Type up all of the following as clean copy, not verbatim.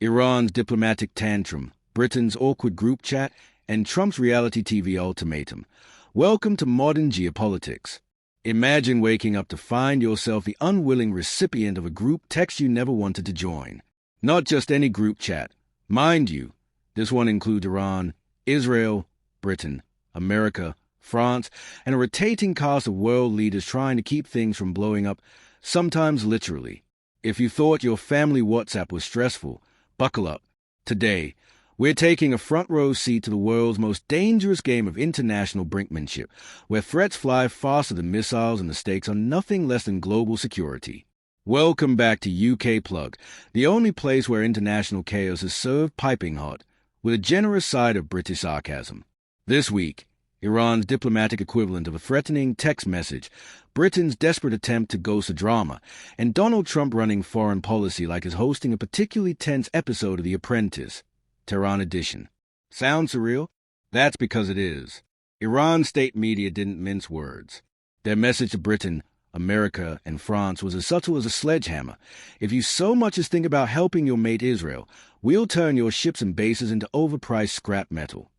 Iran's diplomatic tantrum, Britain's awkward group chat, and Trump's reality TV ultimatum. Welcome to modern geopolitics. Imagine waking up to find yourself the unwilling recipient of a group text you never wanted to join. Not just any group chat. Mind you, this one includes Iran, Israel, Britain, America, France, and a rotating cast of world leaders trying to keep things from blowing up, sometimes literally. If you thought your family WhatsApp was stressful, buckle up. Today, we're taking a front-row seat to the world's most dangerous game of international brinkmanship, where threats fly faster than missiles and the stakes are nothing less than global security. Welcome back to UK Plug, the only place where international chaos is served piping hot, with a generous side of British sarcasm. This week, Iran's diplomatic equivalent of a threatening text message, Britain's desperate attempt to ghost a drama, and Donald Trump running foreign policy like he's hosting a particularly tense episode of The Apprentice, Tehran edition. Sound surreal? That's because it is. Iran's state media didn't mince words. Their message to Britain, America, and France was as subtle as a sledgehammer. If you so much as think about helping your mate Israel, we'll turn your ships and bases into overpriced scrap metal.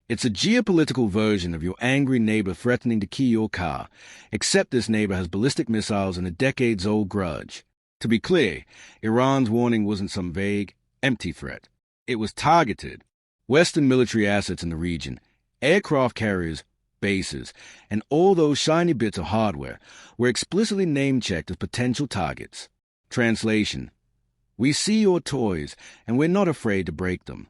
It's a geopolitical version of your angry neighbor threatening to key your car, except this neighbor has ballistic missiles and a decades-old grudge. To be clear, Iran's warning wasn't some vague, empty threat. It was targeted. Western military assets in the region, aircraft carriers, bases, and all those shiny bits of hardware were explicitly name-checked as potential targets. Translation: we see your toys, and we're not afraid to break them.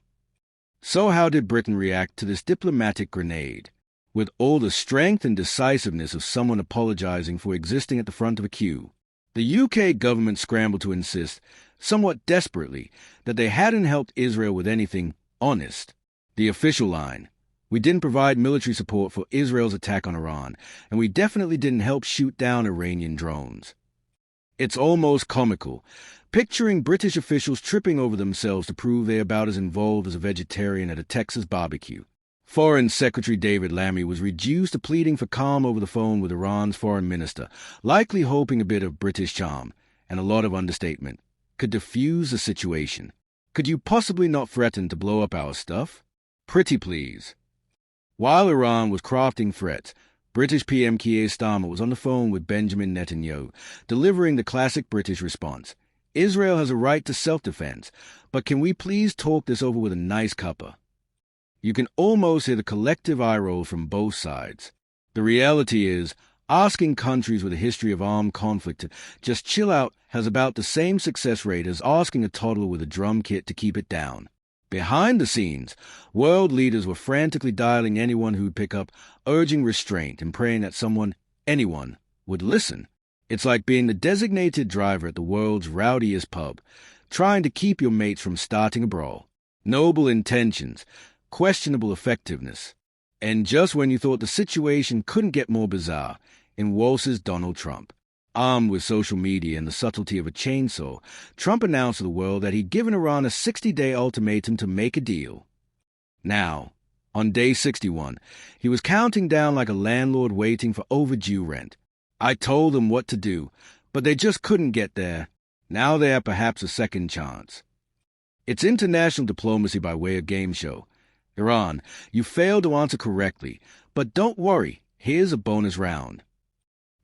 So how did Britain react to this diplomatic grenade? With all the strength and decisiveness of someone apologizing for existing at the front of a queue, the UK government scrambled to insist, somewhat desperately, that they hadn't helped Israel with anything honest. The official line: we didn't provide military support for Israel's attack on Iran, and we definitely didn't help shoot down Iranian drones. It's almost comical, picturing British officials tripping over themselves to prove they're about as involved as a vegetarian at a Texas barbecue. Foreign Secretary David Lammy was reduced to pleading for calm over the phone with Iran's foreign minister, likely hoping a bit of British charm, and a lot of understatement, could diffuse the situation. Could you possibly not threaten to blow up our stuff? Pretty please. While Iran was crafting threats, British PM Keir Starmer was on the phone with Benjamin Netanyahu, delivering the classic British response: Israel has a right to self-defense, but can we please talk this over with a nice cuppa? You can almost hear the collective eye roll from both sides. The reality is, asking countries with a history of armed conflict to just chill out has about the same success rate as asking a toddler with a drum kit to keep it down. Behind the scenes, world leaders were frantically dialing anyone who'd pick up, urging restraint and praying that someone, anyone, would listen. It's like being the designated driver at the world's rowdiest pub, trying to keep your mates from starting a brawl. Noble intentions, questionable effectiveness. And just when you thought the situation couldn't get more bizarre, in waltzes Donald Trump. Armed with social media and the subtlety of a chainsaw, Trump announced to the world that he'd given Iran a 60-day ultimatum to make a deal. Now, on day 61, he was counting down like a landlord waiting for overdue rent. I told them what to do, but they just couldn't get there. Now they have perhaps a second chance. It's international diplomacy by way of game show. Iran, you failed to answer correctly, but don't worry, here's a bonus round.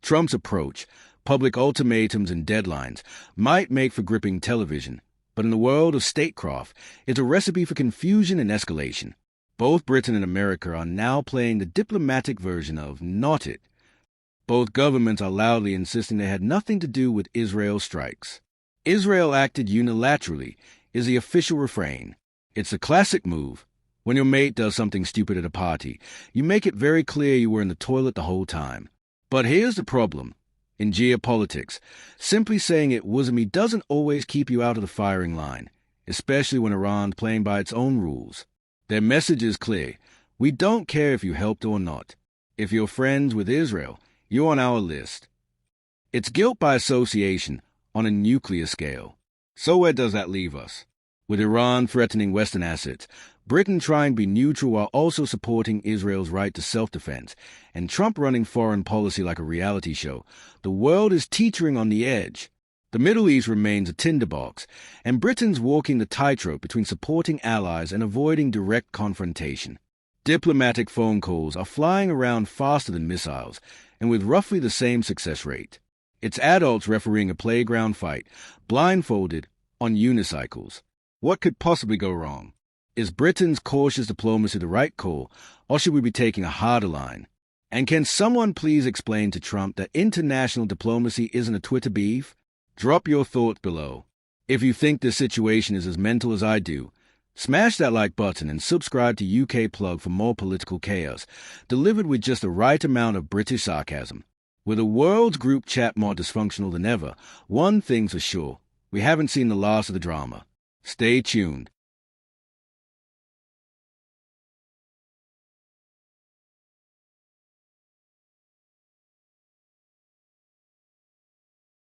Trump's approach, public ultimatums and deadlines, might make for gripping television, but in the world of statecraft, it's a recipe for confusion and escalation. Both Britain and America are now playing the diplomatic version of not it. Both governments are loudly insisting they had nothing to do with Israel's strikes. Israel acted unilaterally is the official refrain. It's a classic move. When your mate does something stupid at a party, you make it very clear you were in the toilet the whole time. But here's the problem. In geopolitics, simply saying it wasn't me doesn't always keep you out of the firing line, especially when Iran's playing by its own rules. Their message is clear. We don't care if you helped or not. If you're friends with Israel, you're on our list. It's guilt by association on a nuclear scale. So where does that leave us? With Iran threatening Western assets, Britain trying to be neutral while also supporting Israel's right to self-defense, and Trump running foreign policy like a reality show, the world is teetering on the edge. The Middle East remains a tinderbox, and Britain's walking the tightrope between supporting allies and avoiding direct confrontation. Diplomatic phone calls are flying around faster than missiles, and with roughly the same success rate. It's adults refereeing a playground fight, blindfolded, on unicycles. What could possibly go wrong? Is Britain's cautious diplomacy the right call, or should we be taking a harder line? And can someone please explain to Trump that international diplomacy isn't a Twitter beef? Drop your thoughts below. If you think this situation is as mental as I do, smash that like button and subscribe to UK Plug for more political chaos, delivered with just the right amount of British sarcasm. With the world's group chat more dysfunctional than ever, one thing's for sure, we haven't seen the last of the drama. Stay tuned.